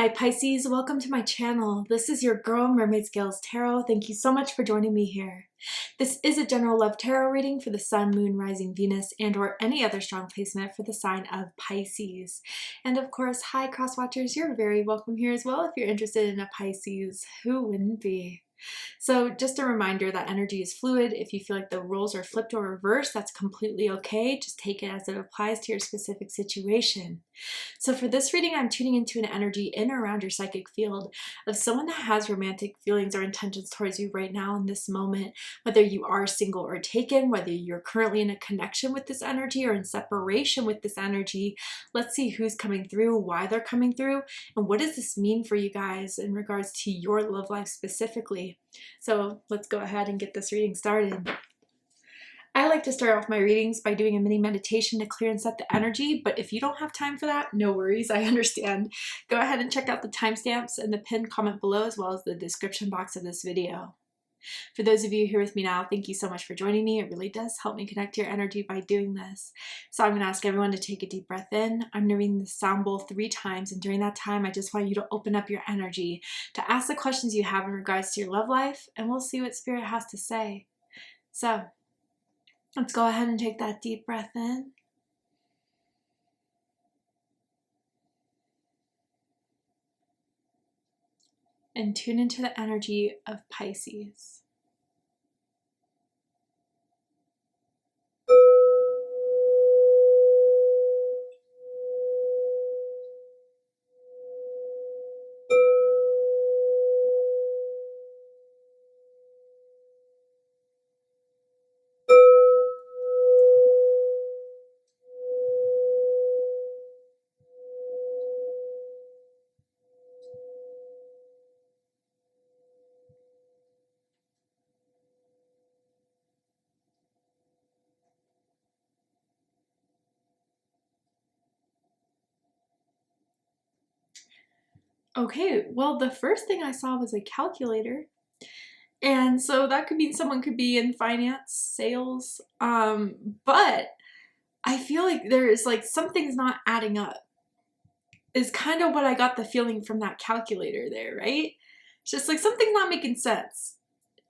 Hi Pisces, welcome to my channel. This is your girl Mermaid Scales Tarot. Thank you so much for joining me here. This is a general love tarot reading for the Sun, Moon, Rising, Venus, and or any other strong placement for the sign of Pisces. And of course, hi cross watchers, you're very welcome here as well if you're interested in a Pisces. Who wouldn't be? So just a reminder that energy is fluid. If you feel like the roles are flipped or reversed, that's completely okay. Just take it as it applies to your specific situation. So for this reading, I'm tuning into an energy in or around your psychic field of someone that has romantic feelings or intentions towards you right now in this moment, whether you are single or taken, whether you're currently in a connection with this energy or in separation with this energy. Let's see who's coming through, why they're coming through, and what does this mean for you guys in regards to your love life specifically. So let's go ahead and get this reading started. I like to start off my readings by doing a mini meditation to clear and set the energy, but if you don't have time for that, no worries, I understand. Go ahead and check out the timestamps in the pinned comment below as well as the description box of this video. For those of you here with me now, thank you so much for joining me. It really does help me connect to your energy by doing this. So I'm going to ask everyone to take a deep breath in. I'm going to ring the sound bowl 3 times, and during that time, I just want you to open up your energy to ask the questions you have in regards to your love life, and we'll see what Spirit has to say. So let's go ahead and take that deep breath in. And tune into the energy of Pisces. Okay, well, the first thing I saw was a calculator. And so that could mean someone could be in finance, sales, but I feel like there is like something's not adding up is kind of what I got the feeling from that calculator there, right? It's just like something's not making sense.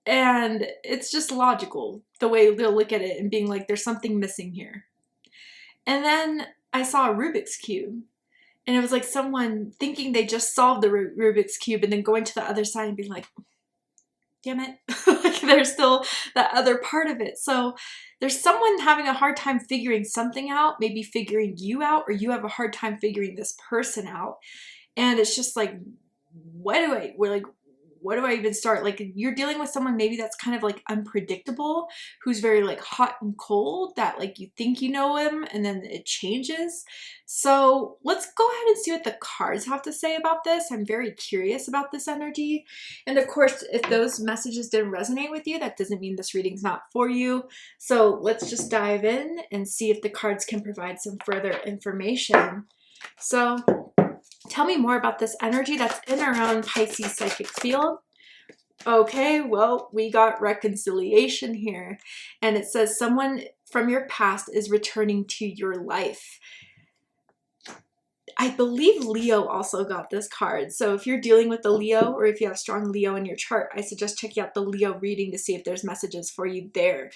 And it's just logical the way they'll look at it and being like, there's something missing here. And then I saw a Rubik's Cube. And it was like someone thinking they just solved the Rubik's Cube and then going to the other side and being like, damn it, like there's still that other part of it. So there's someone having a hard time figuring something out, maybe figuring you out, or you have a hard time figuring this person out. And it's just like, what do I even start? Like you're dealing with someone maybe that's kind of like unpredictable, who's very like hot and cold, that like you think you know him and then it changes. So let's go ahead and see what the cards have to say about this. I'm very curious about this energy. And of course, if those messages didn't resonate with you, that doesn't mean this reading's not for you. So let's just dive in and see if the cards can provide some further information. So tell me more about this energy that's in and around Pisces psychic field. Okay, well, we got reconciliation here. And it says someone from your past is returning to your life. I believe Leo also got this card. So if you're dealing with the Leo, or if you have strong Leo in your chart, I suggest checking out the Leo reading to see if there's messages for you there.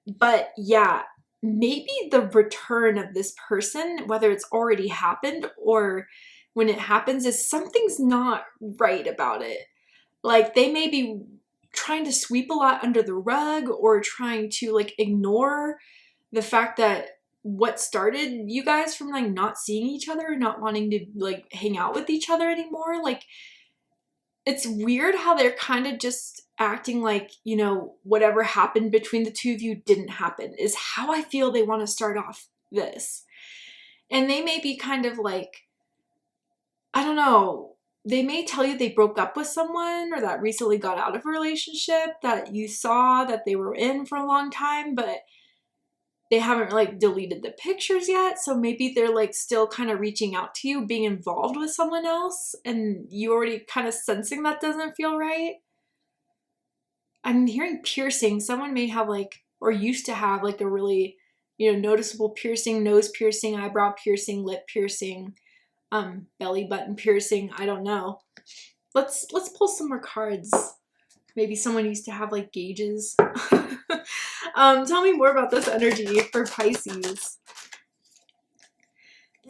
But yeah, maybe the return of this person, whether it's already happened or when it happens, is something's not right about it. Like they may be trying to sweep a lot under the rug or trying to like ignore the fact that what started you guys from like not seeing each other, not wanting to like hang out with each other anymore. Like it's weird how they're kind of just acting like, you know, whatever happened between the two of you didn't happen is how I feel they want to start off this. And they may be kind of like, I don't know, they may tell you they broke up with someone or that recently got out of a relationship that you saw that they were in for a long time, but they haven't like deleted the pictures yet. So maybe they're like still kind of reaching out to you, being involved with someone else, and you already kind of sensing that doesn't feel right. I'm hearing piercing. Someone may have like, or used to have like a really, you know, noticeable piercing, nose piercing, eyebrow piercing, lip piercing. belly button piercing. I don't know. Let's pull some more cards. Maybe someone used to have like gauges. Tell me more about this energy for Pisces.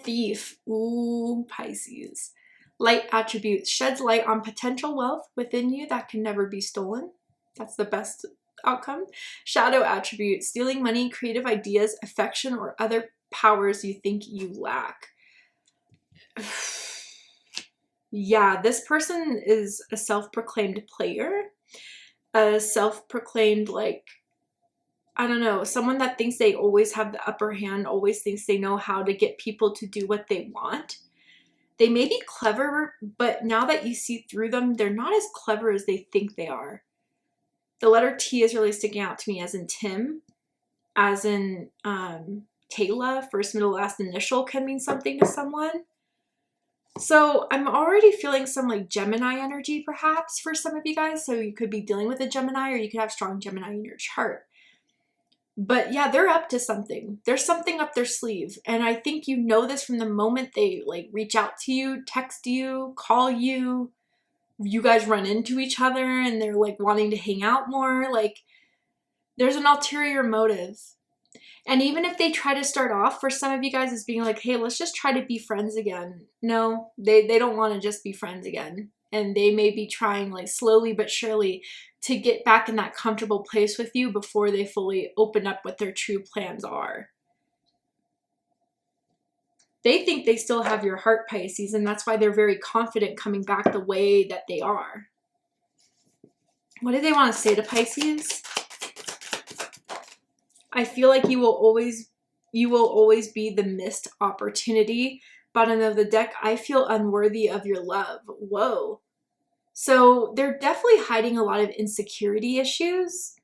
Thief. Ooh, Pisces. Light attributes. Sheds light on potential wealth within you that can never be stolen. That's the best outcome. Shadow attributes. Stealing money, creative ideas, affection, or other powers you think you lack. Yeah, this person is a self-proclaimed player. A self-proclaimed, like, I don't know, someone that thinks they always have the upper hand, always thinks they know how to get people to do what they want. They may be clever, but now that you see through them, they're not as clever as they think they are. The letter T is really sticking out to me, as in Tim, as in Taylor, first, middle, last initial can mean something to someone. So I'm already feeling some like Gemini energy perhaps for some of you guys. So you could be dealing with a Gemini, or you could have strong Gemini in your chart. But yeah, they're up to something. There's something up their sleeve. And I think you know this from the moment they like reach out to you, text you, call you, you guys run into each other and they're like wanting to hang out more. Like there's an ulterior motive. And even if they try to start off for some of you guys as being like, hey, let's just try to be friends again. No, they don't want to just be friends again. And they may be trying like slowly but surely to get back in that comfortable place with you before they fully open up what their true plans are. They think they still have your heart, Pisces, and that's why they're very confident coming back the way that they are. What do they want to say to Pisces? I feel like you will always be the missed opportunity. Bottom of the deck, I feel unworthy of your love. Whoa. So they're definitely hiding a lot of insecurity issues.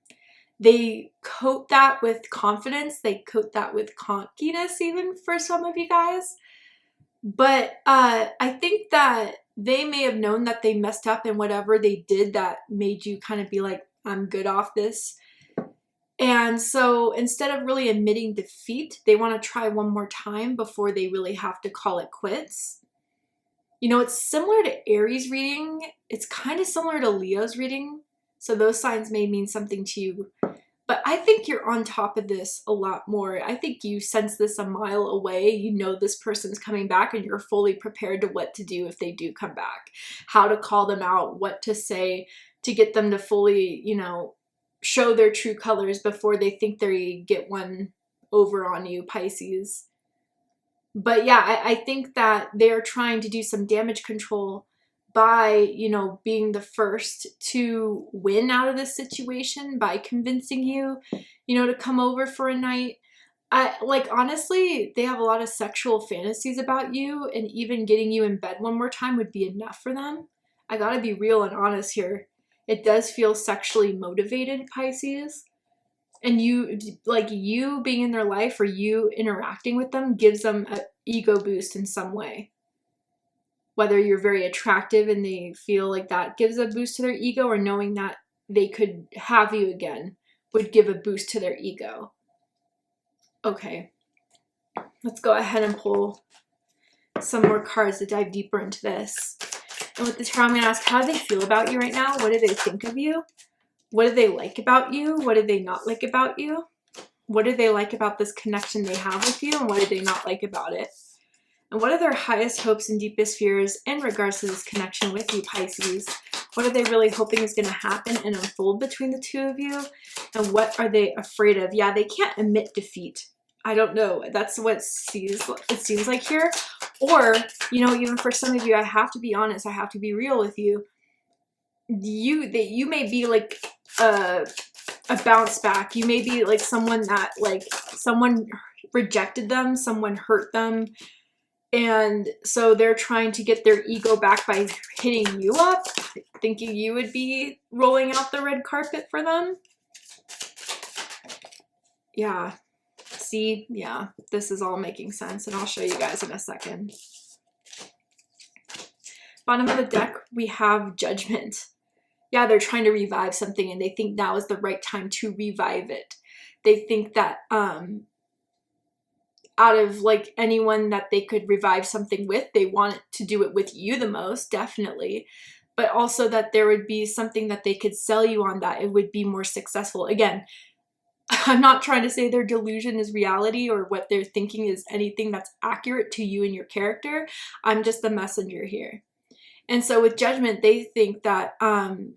They coat that with confidence. They coat that with cockiness even for some of you guys. But I think that they may have known that they messed up in whatever they did that made you kind of be like, I'm good off this. And so instead of really admitting defeat, they want to try one more time before they really have to call it quits. You know, it's similar to Aries reading. It's kind of similar to Leo's reading. So those signs may mean something to you. But I think you're on top of this a lot more. I think you sense this a mile away. You know this person's coming back and you're fully prepared to what to do if they do come back. How to call them out, what to say to get them to fully, you know, show their true colors before they think they get one over on you, Pisces. But yeah, I think that they're trying to do some damage control by, you know, being the first to win out of this situation by convincing you, you know, to come over for a night. Honestly, they have a lot of sexual fantasies about you, and even getting you in bed one more time would be enough for them. I gotta be real and honest here. It does feel sexually motivated, Pisces. And you being in their life or you interacting with them gives them an ego boost in some way. Whether you're very attractive and they feel like that gives a boost to their ego, or knowing that they could have you again would give a boost to their ego. Okay, let's go ahead and pull some more cards to dive deeper into this. And with this tarot, I'm going to ask, how do they feel about you right now? What do they think of you? What do they like about you? What do they not like about you? What do they like about this connection they have with you? And what do they not like about it? And what are their highest hopes and deepest fears in regards to this connection with you, Pisces? What are they really hoping is going to happen and unfold between the two of you? And what are they afraid of? Yeah, they can't admit defeat. I don't know. That's what it seems like here. Or, you know, even for some of you, I have to be honest. I have to be real with you. You may be like a bounce back. You may be like someone that like someone rejected them, someone hurt them, and so they're trying to get their ego back by hitting you up, thinking you would be rolling out the red carpet for them. Yeah. See, yeah, this is all making sense, and I'll show you guys in a second. Bottom of the deck, we have Judgment. Yeah, they're trying to revive something, and they think now is the right time to revive it. They think that, I out of like anyone that they could revive something with, they want to do it with you the most, definitely. But also that there would be something that they could sell you on that it would be more successful. Again, I'm not trying to say their delusion is reality or what they're thinking is anything that's accurate to you and your character. I'm just the messenger here. And so with Judgment, they think that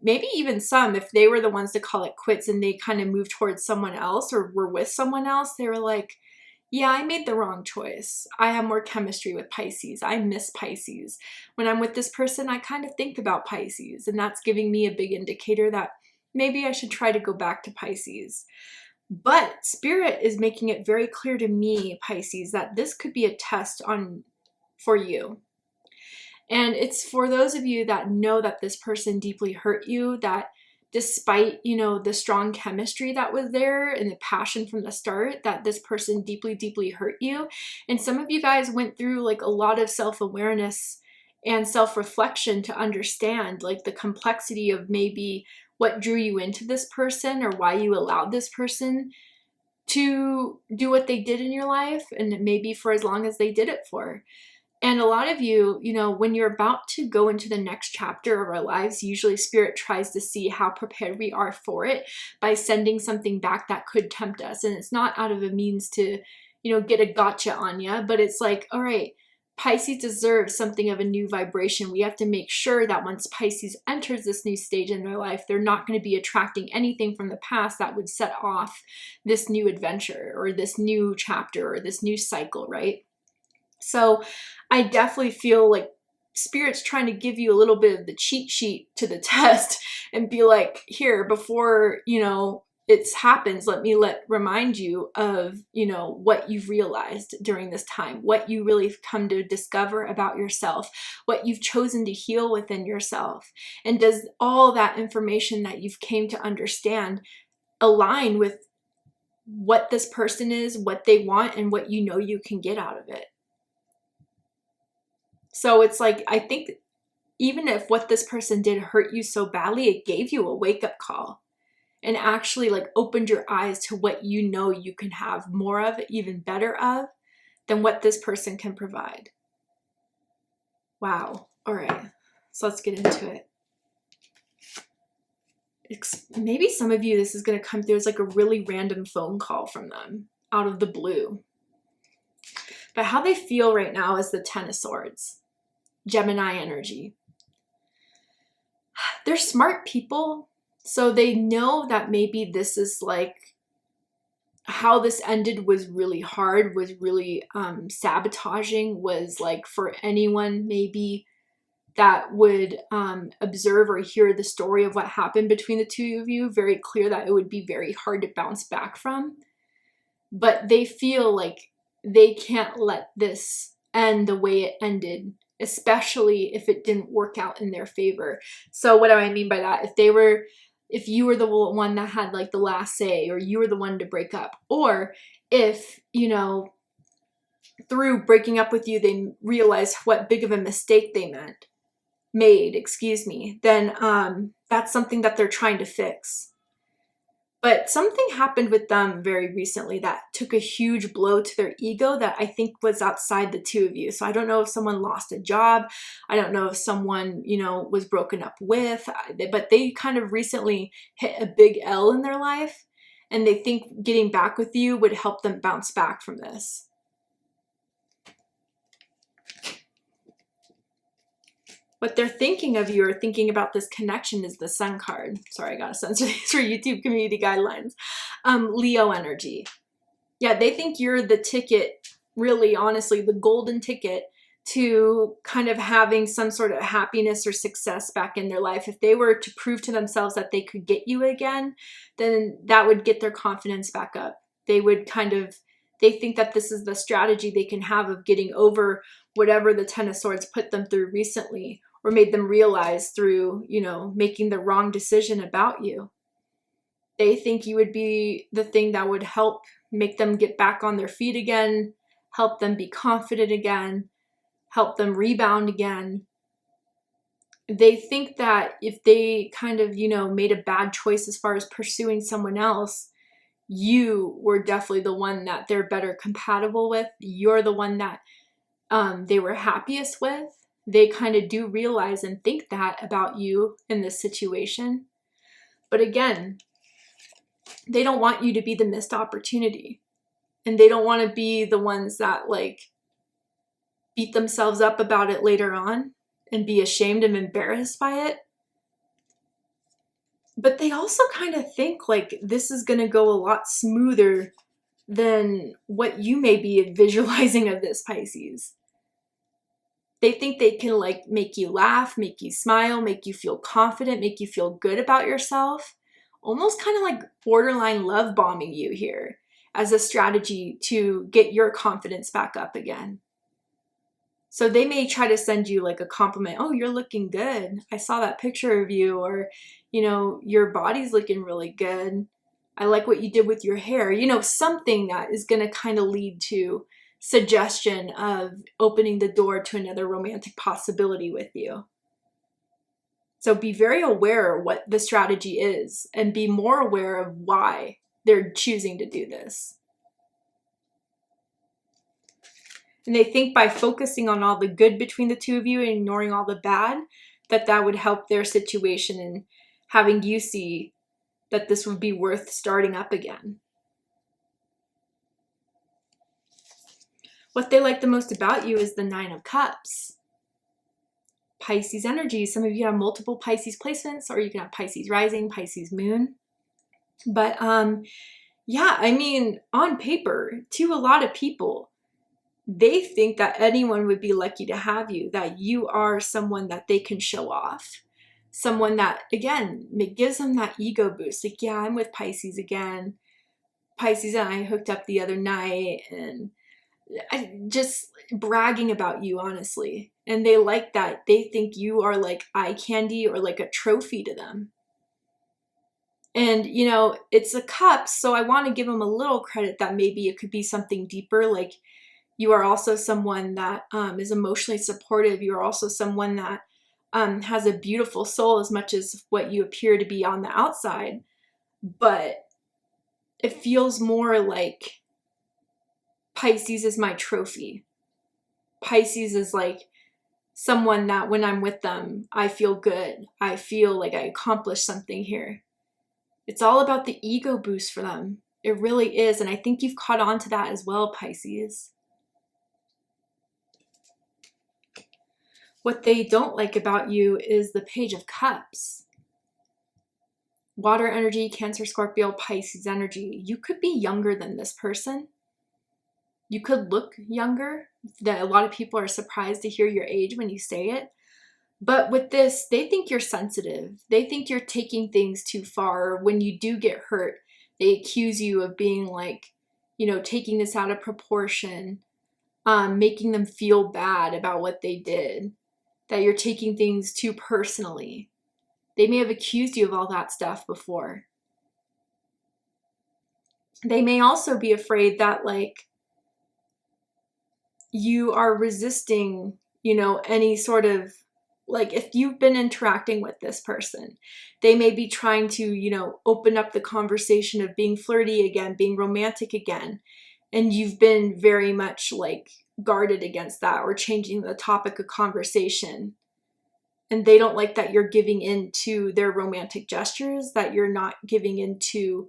maybe even some, if they were the ones to call it quits and they kind of moved towards someone else or were with someone else, they were like, yeah, I made the wrong choice. I have more chemistry with Pisces. I miss Pisces. When I'm with this person, I kind of think about Pisces, and that's giving me a big indicator that maybe I should try to go back to Pisces. But Spirit is making it very clear to me, Pisces, that this could be a test for you. And it's for those of you that know that this person deeply hurt you, that despite, you know, the strong chemistry that was there and the passion from the start, that this person deeply, deeply hurt you. And some of you guys went through like a lot of self-awareness and self-reflection to understand like the complexity of maybe what drew you into this person or why you allowed this person to do what they did in your life, and maybe for as long as they did it for. And a lot of you, you know, when you're about to go into the next chapter of our lives, usually Spirit tries to see how prepared we are for it by sending something back that could tempt us. And it's not out of a means to, you know, get a gotcha on you, but it's like, all right, Pisces deserves something of a new vibration. We have to make sure that once Pisces enters this new stage in their life, they're not going to be attracting anything from the past that would set off this new adventure or this new chapter or this new cycle, right? So I definitely feel like Spirit's trying to give you a little bit of the cheat sheet to the test and be like, here, before, you know, it happens, let me remind you of, you know, what you've realized during this time, what you really come to discover about yourself, what you've chosen to heal within yourself. And does all that information that you've came to understand align with what this person is, what they want, and what you know you can get out of it? So it's like, I think even if what this person did hurt you so badly, it gave you a wake-up call and actually like opened your eyes to what you know you can have more of, even better of, than what this person can provide. Wow. All right. So let's get into it. Maybe some of you, this is going to come through as like a really random phone call from them out of the blue. But how they feel right now is the Ten of Swords. Gemini energy. They're smart people, so they know that maybe this is like how this ended was really hard, was really sabotaging, was like for anyone maybe that would observe or hear the story of what happened between the two of you, very clear that it would be very hard to bounce back from. But they feel like they can't let this end the way it ended, especially if it didn't work out in their favor. So what do I mean by that? If you were the one that had like the last say, or you were the one to break up, or if, you know, through breaking up with you, they realized what big of a mistake they made, then that's something that they're trying to fix. But something happened with them very recently that took a huge blow to their ego that I think was outside the two of you. So I don't know if someone lost a job. I don't know if someone, you know, was broken up with, but they kind of recently hit a big L in their life. And they think getting back with you would help them bounce back from this. What they're thinking of you or thinking about this connection is the Sun card. Sorry, I gotta censor these for YouTube community guidelines. Leo energy. Yeah, they think you're the ticket, really, honestly, the golden ticket to kind of having some sort of happiness or success back in their life. If they were to prove to themselves that they could get you again, then that would get their confidence back up. They would they think that this is the strategy they can have of getting over whatever the Ten of Swords put them through recently, or made them realize through, you know, making the wrong decision about you. They think you would be the thing that would help make them get back on their feet again, help them be confident again, help them rebound again. They think that if they kind of, you know, made a bad choice as far as pursuing someone else, you were definitely the one that they're better compatible with. You're the one that they were happiest with. They kind of do realize and think that about you in this situation. But again, they don't want you to be the missed opportunity. And they don't want to be the ones that like beat themselves up about it later on and be ashamed and embarrassed by it. But they also kind of think like this is going to go a lot smoother than what you may be visualizing of this, Pisces. They think they can like make you laugh, make you smile, make you feel confident, make you feel good about yourself. Almost kind of like borderline love bombing you here as a strategy to get your confidence back up again. So they may try to send you like a compliment. Oh, you're looking good. I saw that picture of you. Or, you know, your body's looking really good. I like what you did with your hair. You know, something that is going to kind of lead to suggestion of opening the door to another romantic possibility with you. So be very aware of what the strategy is and be more aware of why they're choosing to do this. And they think by focusing on all the good between the two of you and ignoring all the bad, that would help their situation and having you see that this would be worth starting up again. What they like the most about you is the 9 of Cups. Pisces energy. Some of you have multiple Pisces placements, or you can have Pisces rising, Pisces moon. But yeah, I mean, on paper, to a lot of people, they think that anyone would be lucky to have you, that you are someone that they can show off. Someone that, again, it gives them that ego boost. Like, yeah, I'm with Pisces again. Pisces and I hooked up the other night, and just bragging about you, honestly. And they like that. They think you are like eye candy or like a trophy to them. And, you know, it's a cup, so I want to give them a little credit that maybe it could be something deeper. Like, you are also someone that is emotionally supportive. You're also someone that has a beautiful soul as much as what you appear to be on the outside. But it feels more like Pisces is my trophy. Pisces is like someone that when I'm with them, I feel good. I feel like I accomplished something here. It's all about the ego boost for them. It really is. And I think you've caught on to that as well, Pisces. What they don't like about you is the Page of Cups. Water energy, Cancer, Scorpio, Pisces energy. You could be younger than this person. You could look younger. That a lot of people are surprised to hear your age when you say it. But with this, they think you're sensitive. They think you're taking things too far. When you do get hurt, they accuse you of being like, you know, taking this out of proportion, making them feel bad about what they did, that you're taking things too personally. They may have accused you of all that stuff before. They may also be afraid that like you are resisting, you know, any sort of, like if you've been interacting with this person, they may be trying to, you know, open up the conversation of being flirty again, being romantic again. And you've been very much like guarded against that or changing the topic of conversation. And they don't like that you're giving in to their romantic gestures, that you're not giving into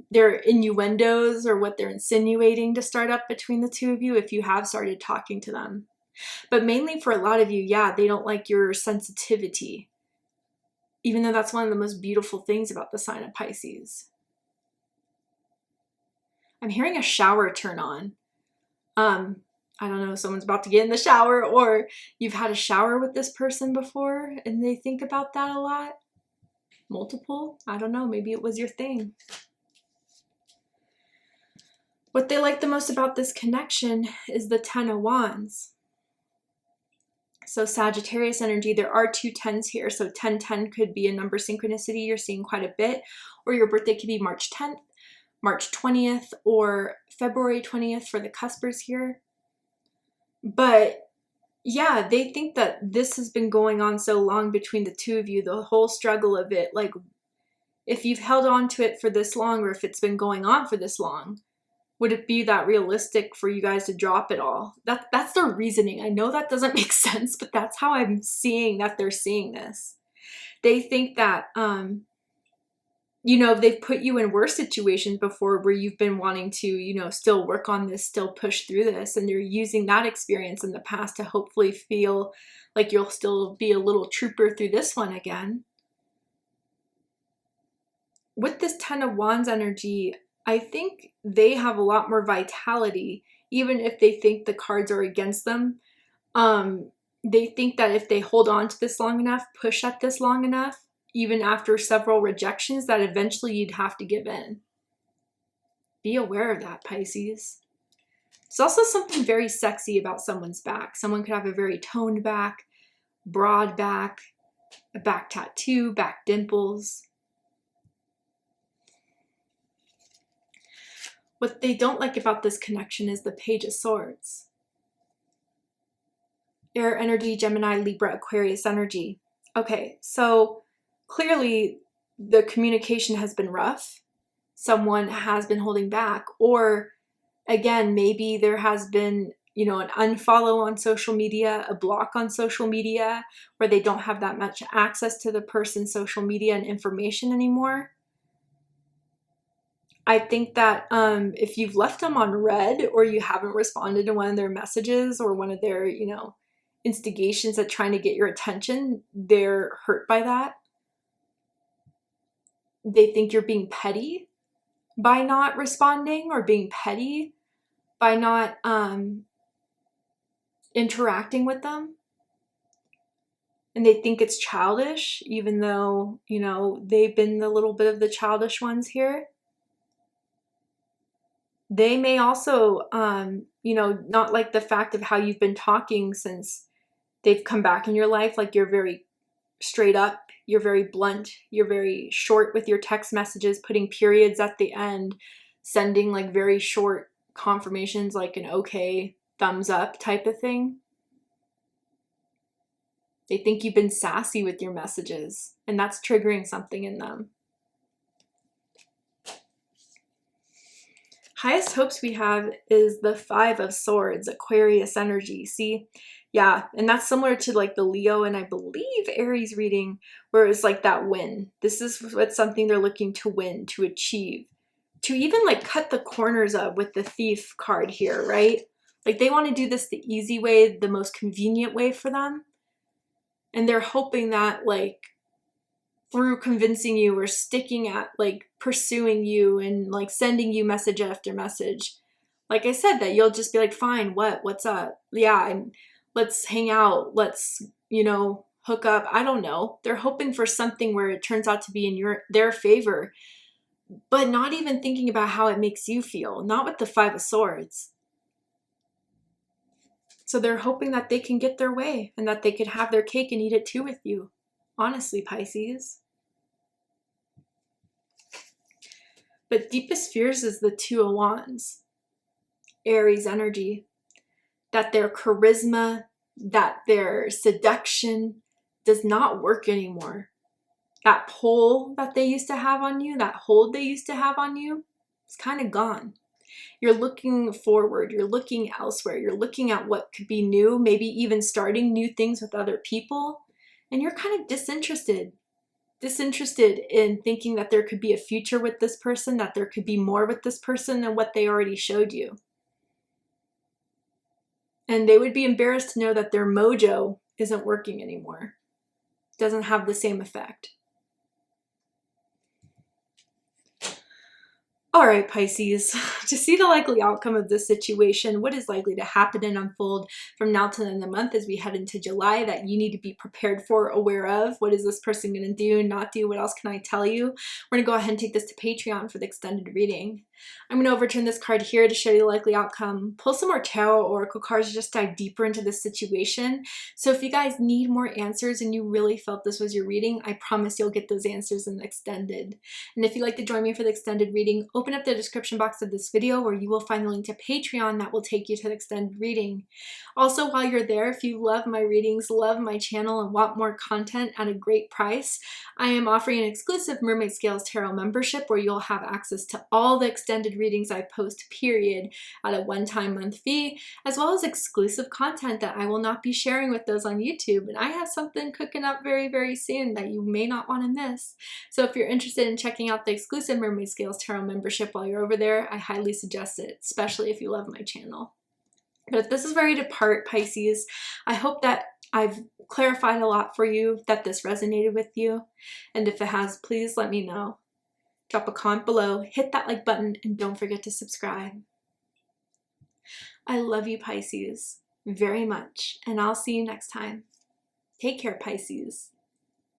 their innuendos or what they're insinuating to start up between the two of you if you have started talking to them. But mainly for a lot of you, yeah, they don't like your sensitivity, even though that's one of the most beautiful things about the sign of Pisces. I'm hearing a shower turn on. I don't know, someone's about to get in the shower, or you've had a shower with this person before and they think about that a lot. Multiple, I don't know, maybe it was your thing. What they like the most about this connection is the 10 of Wands. So Sagittarius energy, there are 2 10s here. So 10-10 could be a number synchronicity you're seeing quite a bit, or your birthday could be March 10th, March 20th, or February 20th for the cuspers here. But yeah, they think that this has been going on so long between the two of you, the whole struggle of it, like if you've held on to it for this long, or if it's been going on for this long, would it be that realistic for you guys to drop it all? That's their reasoning. I know that doesn't make sense, but that's how I'm seeing that they're seeing this. They think that, you know, they've put you in worse situations before where you've been wanting to, you know, still work on this, still push through this. And they're using that experience in the past to hopefully feel like you'll still be a little trooper through this one again. With this 10 of Wands energy, I think they have a lot more vitality, even if they think the cards are against them. They think that if they hold on to this long enough, push at this long enough, even after several rejections, that eventually you'd have to give in. Be aware of that, Pisces. There's also something very sexy about someone's back. Someone could have a very toned back, broad back, a back tattoo, back dimples. What they don't like about this connection is the Page of Swords. Air energy, Gemini, Libra, Aquarius energy. Okay, so clearly the communication has been rough. Someone has been holding back, or again, maybe there has been, you know, an unfollow on social media, a block on social media, where they don't have that much access to the person's social media and information anymore. I think that if you've left them on red, or you haven't responded to one of their messages or one of their, you know, instigations at trying to get your attention, they're hurt by that. They think you're being petty by not responding, or being petty by not interacting with them. And they think it's childish, even though, you know, they've been the little bit of the childish ones here. They may also, you know, not like the fact of how you've been talking since they've come back in your life. Like, you're very straight up, you're very blunt, you're very short with your text messages, putting periods at the end, sending like very short confirmations, like an okay, thumbs up type of thing. They think you've been sassy with your messages, and that's triggering something in them. Highest hopes we have is the 5 of Swords, Aquarius energy. See, yeah, and that's similar to like the Leo and I believe Aries reading, where it's like that win. This is what something they're looking to win, to achieve, to even like cut the corners of with the Thief card here, right? Like, they want to do this the easy way, the most convenient way for them. And they're hoping that, like, through convincing you or sticking at, like, pursuing you and like sending you message after message, like I said, that you'll just be like, fine, what's up? Yeah, let's hang out, let's, you know, hook up. I don't know. They're hoping for something where it turns out to be in their favor, but not even thinking about how it makes you feel. Not with the 5 of Swords. So they're hoping that they can get their way and that they could have their cake and eat it too with you. Honestly, Pisces. But deepest fears is the 2 of Wands. Aries energy. That their charisma, that their seduction does not work anymore. That pull that they used to have on you, that hold they used to have on you, it's kind of gone. You're looking forward, you're looking elsewhere, you're looking at what could be new, maybe even starting new things with other people, and you're kind of disinterested in thinking that there could be a future with this person, that there could be more with this person than what they already showed you. And they would be embarrassed to know that their mojo isn't working anymore. Doesn't have the same effect. All right, Pisces, to see the likely outcome of this situation, what is likely to happen and unfold from now to the end of the month as we head into July that you need to be prepared for, aware of. What is this person going to do, not do? What else can I tell you? We're going to go ahead and take this to Patreon for the extended reading. I'm going to overturn this card here to show you the likely outcome. Pull some more tarot or oracle cards to just dive deeper into this situation. So if you guys need more answers and you really felt this was your reading, I promise you'll get those answers in the extended. And if you'd like to join me for the extended reading, open up the description box of this video where you will find the link to Patreon that will take you to the extended reading. Also, while you're there, if you love my readings, love my channel, and want more content at a great price, I am offering an exclusive Mermaid Scales Tarot membership where you'll have access to all the extended readings I post, period, at a one-time month fee, as well as exclusive content that I will not be sharing with those on YouTube. And I have something cooking up very, very soon that you may not want to miss. So if you're interested in checking out the exclusive Mermaid Scales Tarot membership while you're over there, I highly suggest it, especially if you love my channel. But if this is where you depart, Pisces, I hope that I've clarified a lot for you, that this resonated with you. And if it has, please let me know. Drop a comment below, hit that like button, and don't forget to subscribe. I love you, Pisces, very much, and I'll see you next time. Take care, Pisces.